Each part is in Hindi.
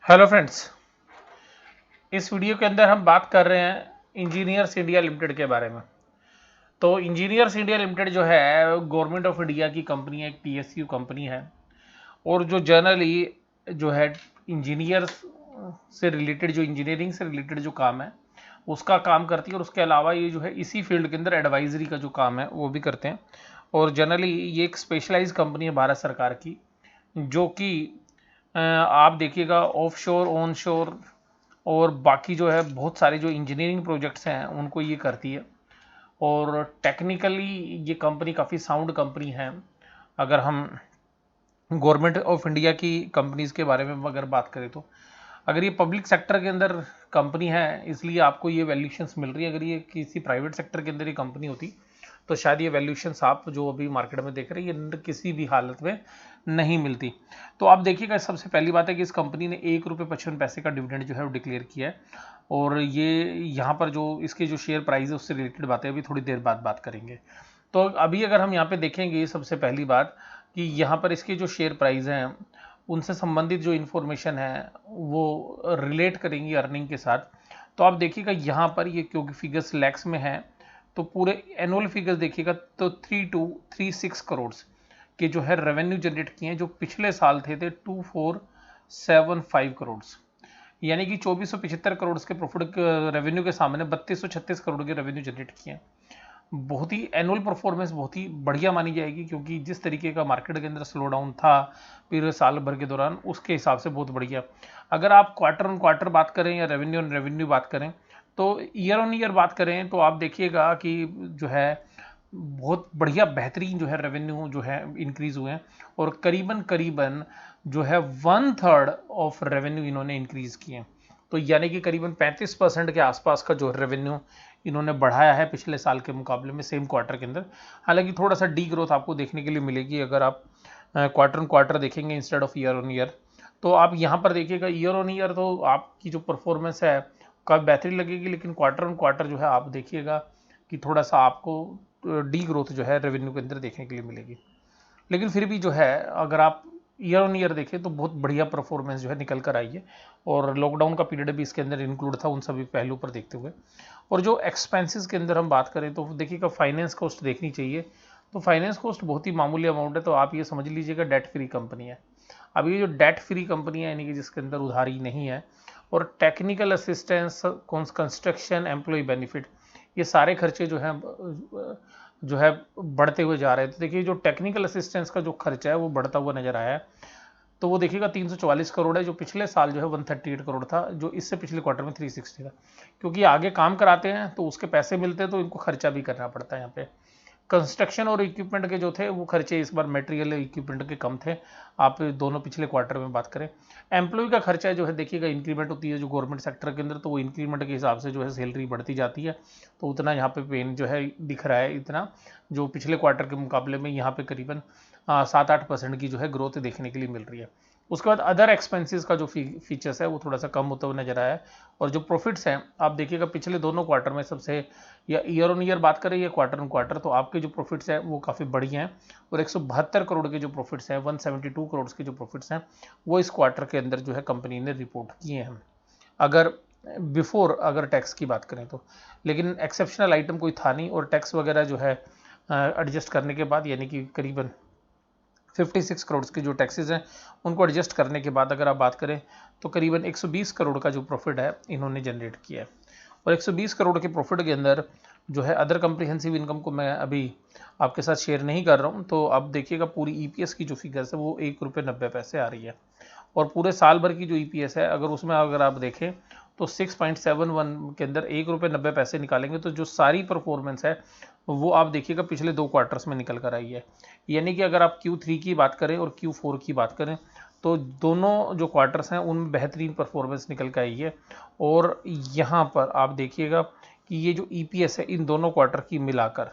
Hello friends. इस वीडियो के अंदर हम बात कर रहे हैं इंजीनियर्स इंडिया लिमिटेड के बारे में। तो इंजीनियर्स इंडिया लिमिटेड जो है गवर्नमेंट ऑफ इंडिया की कंपनी है, एक पीएसयू कंपनी है। और जो जनरली जो है इंजीनियर्स से रिलेटेड, जो इंजीनियरिंग से रिलेटेड जो काम है उसका काम करती है। और उसके अलावा ये जो है इसी फील्ड के अंदर एडवाइजरी का जो काम है वो भी करते हैं। और जनरली ये एक स्पेशलाइज कंपनी है भारत सरकार की, जो कि आप देखिएगा ऑफशोर, ऑनशोर और बाकी जो है बहुत सारे जो इंजीनियरिंग प्रोजेक्ट्स हैं उनको ये करती है। और टेक्निकली ये कंपनी काफ़ी साउंड कंपनी है। अगर हम गवर्नमेंट ऑफ इंडिया की कंपनीज़ के बारे में अगर बात करें तो अगर ये पब्लिक सेक्टर के अंदर कंपनी है इसलिए आपको ये वैल्यूशंस मिल रही है। अगर ये किसी प्राइवेट सेक्टर के अंदर ये कंपनी होती तो शायद ये वैल्यूशंस आप जो अभी मार्केट में देख रहे हैं ये किसी भी हालत में नहीं मिलती। तो आप देखिएगा, सबसे पहली बात है कि इस कंपनी ने ₹1.55 का डिविडेंड जो है वो डिक्लेयर किया है। और ये यहाँ पर जो इसके जो शेयर प्राइस है उससे रिलेटेड बातें अभी थोड़ी देर बाद बात करेंगे। तो अभी अगर हम यहाँ पे देखेंगे, सबसे पहली बात कि यहाँ पर इसके जो शेयर प्राइस हैं उनसे संबंधित जो इन्फॉर्मेशन है वो रिलेट करेंगी अर्निंग के साथ। तो आप देखिएगा यहाँ पर ये क्योंकि फिगर्स लैक्स में है तो पूरे एनुअल फिगर्स देखिएगा तो 3236 करोड़ के जो है रेवेन्यू जनरेट किए हैं, जो पिछले साल थे 2475 करोड़। यानी कि 2475 करोड़ के प्रॉफिट रेवेन्यू के सामने 3236 करोड़ के रेवेन्यू जनरेट किए हैं। बहुत ही एनुअल परफॉर्मेंस बहुत ही बढ़िया मानी जाएगी, क्योंकि जिस तरीके का मार्केट के अंदर स्लो डाउन था फिर साल भर के दौरान, उसके हिसाब से बहुत बढ़िया। अगर आप क्वार्टर ऑन क्वार्टर बात करें या रेवेन्यू ऑन रेवेन्यू बात करें तो ईयर ऑन ईयर बात करें तो आप देखिएगा कि जो है बहुत बढ़िया बेहतरीन जो है रेवेन्यू जो है इंक्रीज हुए हैं। और करीबन करीबन जो है 1/3 ऑफ रेवेन्यू इन्होंने इंक्रीज किए हैं। तो यानी कि करीबन 35% के आसपास का जो रेवेन्यू इन्होंने बढ़ाया है पिछले साल के मुकाबले में सेम क्वार्टर के अंदर। हालांकि थोड़ा सा डी ग्रोथ आपको देखने के लिए मिलेगी अगर आप क्वार्टर ऑन क्वार्टर देखेंगे instead of year on year. तो आप यहाँ पर देखिएगा ईयर ऑन ईयर तो आपकी जो परफॉर्मेंस है काफ़ी बेहतरीन लगेगी, लेकिन क्वार्टर ऑन क्वार्टर जो है आप देखिएगा कि थोड़ा सा आपको डी ग्रोथ जो है रेवेन्यू के अंदर देखने के लिए मिलेगी। लेकिन फिर भी जो है अगर आप ईयर ऑन ईयर देखें तो बहुत बढ़िया परफॉर्मेंस जो है निकल कर आई है। और लॉकडाउन का पीरियड भी इसके अंदर इंक्लूड था उन सभी पहलू पर देखते हुए। और जो एक्सपेंसेस के अंदर हम बात करें तो देखिएगा फाइनेंस कॉस्ट देखनी चाहिए। तो फाइनेंस कॉस्ट बहुत ही मामूली अमाउंट है, तो आप ये समझ लीजिएगा डेट फ्री कंपनी है। अब ये जो डेट फ्री कंपनी है यानी कि जिसके अंदर उधारी नहीं है, और technical assistance, construction, employ benefit, ये सारे खर्चे जो है बढ़ते हुए जा रहे हैं। तो देखिए जो टेक्निकल असिस्टेंस का जो खर्चा है वो बढ़ता हुआ नजर आया है। तो वो देखिएगा 344 करोड़ है, जो पिछले साल जो है 138 करोड़ था, जो इससे पिछले क्वार्टर में 360 था। क्योंकि आगे काम कराते हैं तो उसके पैसे मिलते हैं तो इनको खर्चा भी करना पड़ता है। यहाँ पे कंस्ट्रक्शन और इक्विपमेंट के जो थे वो खर्चे इस बार मटेरियल इक्विपमेंट के कम थे, आप दोनों पिछले क्वार्टर में बात करें। एम्प्लॉय का खर्चा जो है देखिएगा इंक्रीमेंट होती है जो गवर्नमेंट सेक्टर के अंदर, तो वो इंक्रीमेंट के हिसाब से जो है सैलरी बढ़ती जाती है। तो उतना यहाँ पे पेन जो है दिख रहा है, इतना जो पिछले क्वार्टर के मुकाबले में यहाँ पे करीबन 7-8% की जो है ग्रोथ देखने के लिए मिल रही है। उसके बाद अदर एक्सपेंसेस का जो फीचर्स है वो थोड़ा सा कम होता हुआ नजर आया है। और जो प्रॉफिट्स हैं आप देखिएगा पिछले दोनों क्वार्टर में सबसे, या ईयर ऑन ईयर बात करें या क्वार्टर ऑन क्वार्टर, तो आपके जो प्रॉफिट्स हैं वो काफ़ी बढ़िया हैं। और 172 करोड़ के जो प्रॉफिट्स हैं, 172 करोड़ के जो प्रॉफिट्स हैं वो इस क्वार्टर के अंदर जो है कंपनी ने रिपोर्ट किए हैं, अगर बिफोर अगर टैक्स की बात करें तो। लेकिन एक्सेप्शनल आइटम कोई था नहीं, और टैक्स वगैरह जो है एडजस्ट करने के बाद यानी कि करीबन 56 करोड़ के जो टैक्सेस हैं उनको एडजस्ट करने के बाद अगर आप बात करें तो करीबन 120 करोड़ का जो प्रॉफिट है इन्होंने जनरेट किया है। और 120 करोड़ के प्रॉफिट के अंदर जो है अदर कम्प्रिहेंसिव इनकम को मैं अभी आपके साथ शेयर नहीं कर रहा हूँ। तो आप देखिएगा पूरी ईपीएस की जो फिगर्स है वो ₹1.90 आ रही है। और पूरे साल भर की जो ईपीएस है अगर उसमें अगर आप देखें तो 6.71 के अंदर ₹1.90 निकालेंगे तो जो सारी परफॉर्मेंस है वो आप देखिएगा पिछले 2 क्वार्टर्स में निकल कर आई है। यानी कि अगर आप Q3 की बात करें और Q4 की बात करें तो दोनों जो क्वार्टर्स हैं उनमें बेहतरीन परफॉर्मेंस निकल कर आई है। और यहाँ पर आप देखिएगा कि ये जो ईपीएस है इन दोनों क्वार्टर की मिलाकर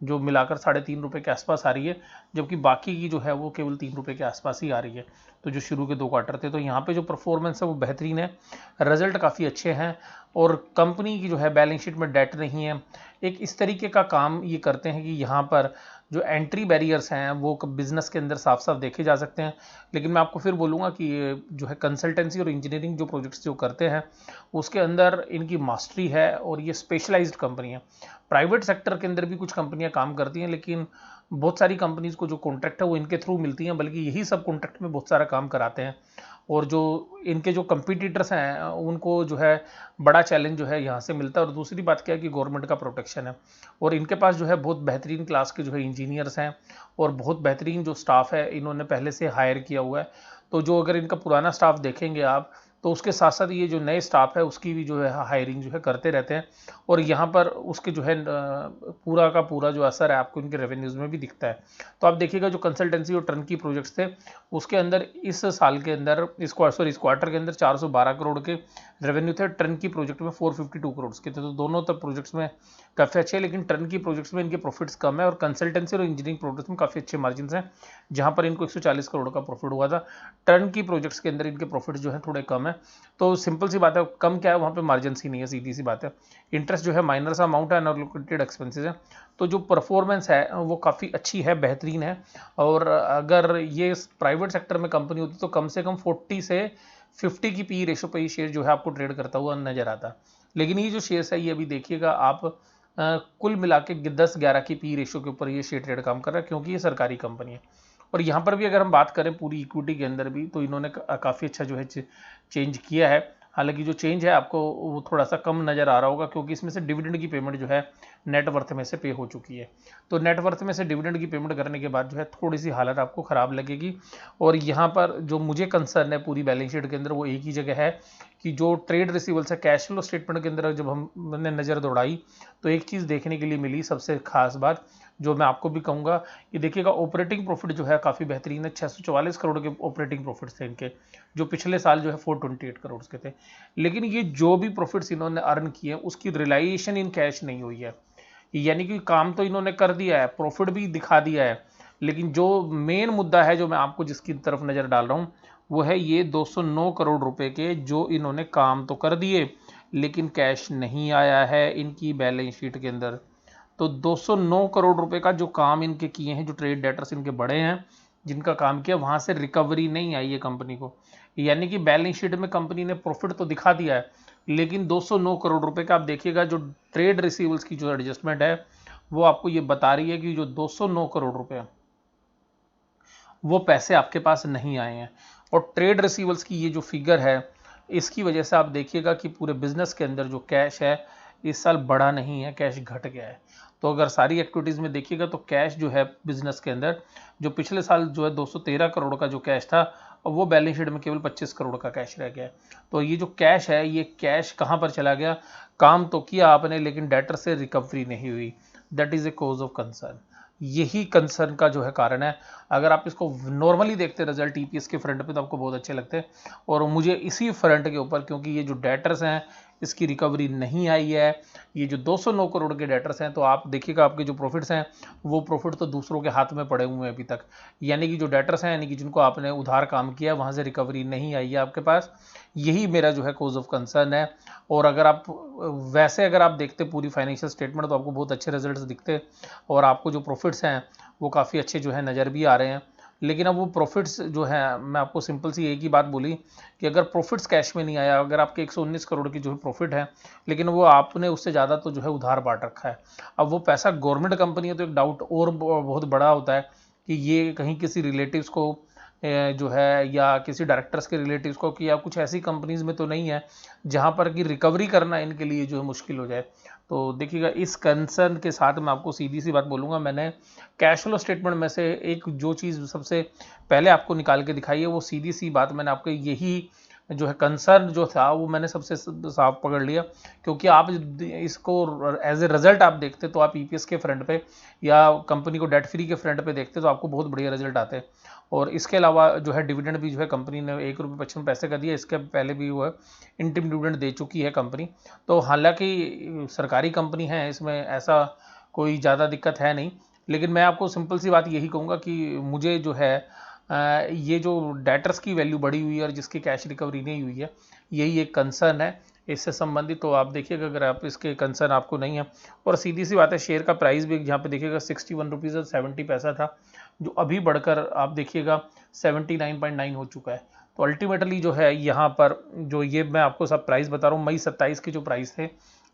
जो मिलाकर ₹3.5 के आसपास आ रही है, जबकि बाकी की जो है वो केवल ₹3 के आसपास ही आ रही है। तो जो शुरू के 2 क्वार्टर थे, तो यहाँ पे जो परफॉर्मेंस है वो बेहतरीन है, रिजल्ट काफ़ी अच्छे हैं। और कंपनी की जो है बैलेंस शीट में डेट नहीं है। एक इस तरीके का काम ये करते हैं कि यहाँ पर जो एंट्री बैरियर्स हैं वो बिजनेस के अंदर साफ साफ देखे जा सकते हैं। लेकिन मैं आपको फिर बोलूँगा कि ये जो है कंसल्टेंसी और इंजीनियरिंग जो प्रोजेक्ट्स जो करते हैं उसके अंदर इनकी मास्टरी है और ये स्पेशलाइज्ड कंपनी है। प्राइवेट सेक्टर के अंदर भी कुछ कंपनियां काम करती हैं, लेकिन बहुत सारी कंपनीज को जो कॉन्ट्रैक्ट है वो इनके थ्रू मिलती हैं, बल्कि यही सब कॉन्ट्रैक्ट में बहुत सारा काम कराते हैं। और जो इनके जो कंपटीटर्स हैं उनको जो है बड़ा चैलेंज जो है यहाँ से मिलता है। और दूसरी बात क्या है कि गवर्नमेंट का प्रोटेक्शन है और इनके पास जो है बहुत बेहतरीन क्लास के जो है इंजीनियर्स हैं और बहुत बेहतरीन जो स्टाफ है इन्होंने पहले से हायर किया हुआ है। तो जो अगर इनका पुराना स्टाफ देखेंगे आप, तो उसके साथ साथ ये जो नए स्टाफ है उसकी भी जो है हायरिंग जो है करते रहते हैं और यहाँ पर उसके जो है पूरा का पूरा जो असर है आपको इनके रेवेन्यूज़ में भी दिखता है। तो आप देखिएगा जो कंसल्टेंसी और टर्नकी प्रोजेक्ट्स थे उसके अंदर इस साल के अंदर इस क्वार्टर के अंदर 412 करोड़ के रेवेन्यू थे। टर्नकी प्रोजेक्ट में 452 करोड़ के थे। तो दोनों तक प्रोजेक्ट्स में काफ़ी अच्छे हैं, लेकिन टर्नकी प्रोजेक्ट्स में इनके प्रॉफिट्स कम है और कंसल्टेंसी और इंजीनियरिंग प्रोजेक्ट्स में काफ़ी अच्छे मार्जिन हैं, जहाँ पर इनको 140 करोड़ का प्रॉफिट हुआ था। टर्नकी प्रोजेक्ट्स के अंदर इनके प्रॉफिट जो है थोड़े कम है। तो सिंपल सी बात है, कम क्या है वहाँ पे मार्जिन ही नहीं है, सीधी सी बात है। इंटरेस्ट जो है माइनर सा अमाउंट है, अनअलोकेटेड एक्सपेंसेस है। तो जो परफॉर्मेंस है वो काफ़ी अच्छी है, बेहतरीन है। और अगर ये प्राइवेट सेक्टर में कंपनी होती तो कम से कम 40 से 50 की पी रेशो पे ये शेयर जो है आपको ट्रेड करता हुआ नजर आता। लेकिन ये जो शेयर्स है ये अभी देखिएगा आप कुल मिला के 10-11 की पी रेशो के ऊपर ये शेयर ट्रेड काम कर रहा है, क्योंकि ये सरकारी कंपनी है। और यहाँ पर भी अगर हम बात करें पूरी इक्विटी के अंदर भी, तो इन्होंने काफ़ी अच्छा जो है चेंज किया है। हालांकि जो चेंज है आपको वो थोड़ा सा कम नज़र आ रहा होगा, क्योंकि इसमें से डिविडेंड की पेमेंट जो है नेटवर्थ में से पे हो चुकी है। तो नेटवर्थ में से डिविडेंड की पेमेंट करने के बाद जो है थोड़ी सी हालत आपको ख़राब लगेगी। और यहाँ पर जो मुझे कंसर्न है पूरी बैलेंस शीट के अंदर वो एक ही जगह है कि जो ट्रेड रिसीवेबल्स है, कैश फ्लो स्टेटमेंट के अंदर जब हमने नज़र दौड़ाई तो एक चीज़ देखने के लिए मिली, सबसे खास बात जो मैं आपको भी कहूँगा, ये देखिएगा ऑपरेटिंग प्रॉफिट जो है काफ़ी बेहतरीन है। 644 करोड़ के ऑपरेटिंग प्रॉफिट्स थे इनके, जो पिछले साल जो है 428 करोड़ के थे। लेकिन ये जो भी प्रॉफिट्स इन्होंने अर्न किए उसकी रियलाइजेशन इन कैश नहीं हुई है। यानी कि काम तो इन्होंने कर दिया है, प्रॉफिट भी दिखा दिया है, लेकिन जो मेन मुद्दा है जो मैं आपको जिसकी तरफ नज़र डाल रहा हूँ वो है ये 209 करोड़ रुपए के, जो इन्होंने काम तो कर दिए लेकिन कैश नहीं आया है इनकी बैलेंस शीट के अंदर। तो 209 करोड़ रुपए का जो काम इनके किए हैं, जो ट्रेड डेटर्स इनके बड़े हैं जिनका काम किया, वहां से रिकवरी नहीं आई है कंपनी को। यानी कि बैलेंस शीट में कंपनी ने प्रॉफिट तो दिखा दिया है, लेकिन 209 करोड़ रुपए का आप देखिएगा जो ट्रेड रिसीवेबल्स की जो एडजस्टमेंट है वो आपको ये बता रही है कि जो 209 करोड़ रुपए वो पैसे आपके पास नहीं आए हैं। और ट्रेड रिसीवेबल्स की ये जो फिगर है इसकी वजह से आप देखिएगा कि पूरे बिजनेस के अंदर जो कैश है इस साल बढ़ा नहीं है, कैश घट गया है। तो अगर सारी एक्टिविटीज़ में देखिएगा तो कैश जो है बिजनेस के अंदर, जो पिछले साल जो है 213 करोड़ का जो कैश था, अब वो बैलेंस शीट में केवल 25 करोड़ का कैश रह गया है। तो ये जो कैश है ये कैश कहाँ पर चला गया? काम तो किया आपने लेकिन डेटर से रिकवरी नहीं हुई। That is a cause of concern. यही कंसर्न का जो है कारण है। अगर आप इसको नॉर्मली देखते रिजल्ट ईपीएस के फ्रंट पे तो आपको बहुत अच्छे लगते हैं, और मुझे इसी फ्रंट के ऊपर, क्योंकि ये जो डेटर्स हैं इसकी रिकवरी नहीं आई है, ये जो 209 करोड़ के डेटर्स हैं, तो आप देखिएगा आपके जो प्रॉफिट्स हैं वो प्रॉफिट तो दूसरों के हाथ में पड़े हुए हैं अभी तक। यानी कि जो डेटर्स हैं, यानी कि जिनको आपने उधार काम किया वहाँ से रिकवरी नहीं आई है आपके पास। यही मेरा जो है कॉज ऑफ कंसर्न है। और अगर आप वैसे अगर आप देखते पूरी फाइनेंशियल स्टेटमेंट तो आपको बहुत अच्छे रिजल्ट्स दिखते और आपको जो प्रॉफिट्स हैं वो काफ़ी अच्छे जो है नज़र भी आ रहे हैं। लेकिन अब वो प्रॉफिट्स जो है, मैं आपको सिंपल सी एक ही बात बोली कि अगर प्रॉफिट्स कैश में नहीं आया, अगर आपके 119 करोड़ की जो है प्रॉफिट है लेकिन वो आपने उससे ज़्यादा तो जो है उधार बांट रखा है, अब वो पैसा गवर्नमेंट कंपनी है तो एक डाउट और बहुत बड़ा होता है कि ये कहीं किसी रिलेटिव्स को जो है या किसी डायरेक्टर्स के रिलेटिव्स को, कि या कुछ ऐसी कंपनीज में तो नहीं है जहां पर कि रिकवरी करना इनके लिए जो है मुश्किल हो जाए। तो देखिएगा इस कंसर्न के साथ मैं आपको सीधी सी बात बोलूँगा, मैंने कैश फ्लो स्टेटमेंट में से एक जो चीज़ सबसे पहले आपको निकाल के दिखाई है वो सीधी सी बात मैंने आपको यही जो है कंसर्न जो था वो मैंने सबसे साफ पकड़ लिया। क्योंकि आप इसको एज ए रिजल्ट आप देखते तो आप ईपीएस के फ्रंट पे या कंपनी को डेट फ्री के फ्रंट पे देखते तो आपको बहुत बढ़िया रिजल्ट आते। और इसके अलावा जो है डिविडेंड भी जो है कंपनी ने 1 रुपये 55 पैसे का दिया, इसके पहले भी वो है इंटीम डिविडेंड दे चुकी है कंपनी। तो हालांकि सरकारी कंपनी है, इसमें ऐसा कोई ज़्यादा दिक्कत है नहीं। लेकिन मैं आपको सिंपल सी बात यही कहूँगा कि मुझे जो है ये जो डेटर्स की वैल्यू बढ़ी हुई है और जिसकी कैश रिकवरी नहीं हुई है, यही एक कंसर्न है। इससे संबंधित, तो आप देखिएगा अगर आप इसके कंसर्न आपको नहीं है। और सीधी सी बात है, शेयर का प्राइस भी यहाँ पे देखिएगा 61 रुपीज़ और 70 पैसा था, जो अभी बढ़कर आप देखिएगा 79.9 हो चुका है। तो अल्टीमेटली जो है यहाँ पर जो ये मैं आपको सब प्राइस बता रहा हूँ, मई 27 के जो प्राइस थे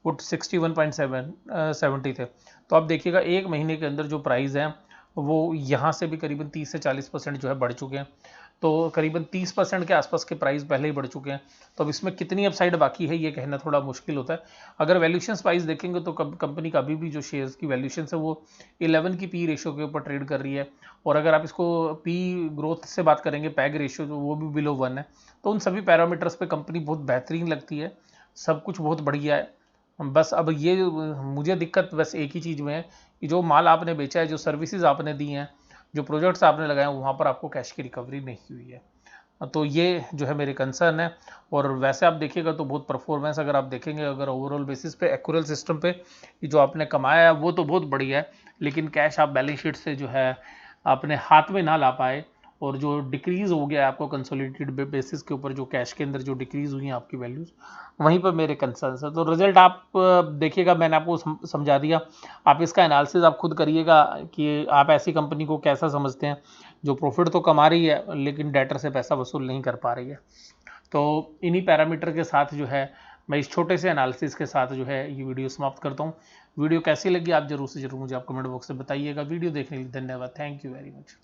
वो 61.70 थे। तो आप देखिएगा एक महीने के अंदर जो प्राइस है वो यहाँ से भी करीबन 30 से 40% जो है बढ़ चुके हैं। तो करीबन 30% के आसपास के प्राइस पहले ही बढ़ चुके हैं। तो अब इसमें कितनी अपसाइड बाकी है ये कहना थोड़ा मुश्किल होता है। अगर वैल्यूएशन प्राइस देखेंगे तो कंपनी का अभी भी जो शेयर्स की वैल्यूएशन है वो 11 की पी रेशियो के ऊपर ट्रेड कर रही है। और अगर आप इसको पी ग्रोथ से बात करेंगे, पैग रेशियो जो वो भी बिलो 1 है। तो उन सभी पैरामीटर्स पे कंपनी बहुत बेहतरीन लगती है, सब कुछ बहुत बढ़िया है। बस अब ये मुझे दिक्कत बस एक ही चीज़ में है कि जो माल आपने बेचा है, जो सर्विसेज आपने दी हैं, जो प्रोजेक्ट्स आपने लगाए हैं, वहाँ पर आपको कैश की रिकवरी नहीं हुई है। तो ये जो है मेरे कंसर्न है। और वैसे आप देखिएगा तो बहुत परफॉर्मेंस अगर आप देखेंगे, अगर ओवरऑल बेसिस पे एक्यूरेल सिस्टम पे जो आपने कमाया है वो तो बहुत बढ़िया है, लेकिन कैश आप बैलेंस शीट से जो है अपने हाथ में ना ला पाए, और जो डिक्रीज हो गया आपको कंसोलिडेटेड बेसिस के ऊपर, जो कैश के अंदर जो डिक्रीज हुई है आपकी वैल्यूज, वहीं पर मेरे कंसर्न है। तो रिजल्ट आप देखिएगा, मैंने आपको समझा दिया, आप इसका एनालिसिस आप खुद करिएगा कि आप ऐसी कंपनी को कैसा समझते हैं जो प्रॉफिट तो कमा रही है लेकिन डेटर से पैसा वसूल नहीं कर पा रही है। तो इन्हीं पैरामीटर के साथ जो है मैं इस छोटे से एनालिसिस के साथ जो है ये वीडियो समाप्त करता हूँ। वीडियो कैसी लगी आप जरूर से जरूर मुझे आप कमेंट बॉक्स में बताइएगा। वीडियो देखने के लिए धन्यवाद। Thank you very much.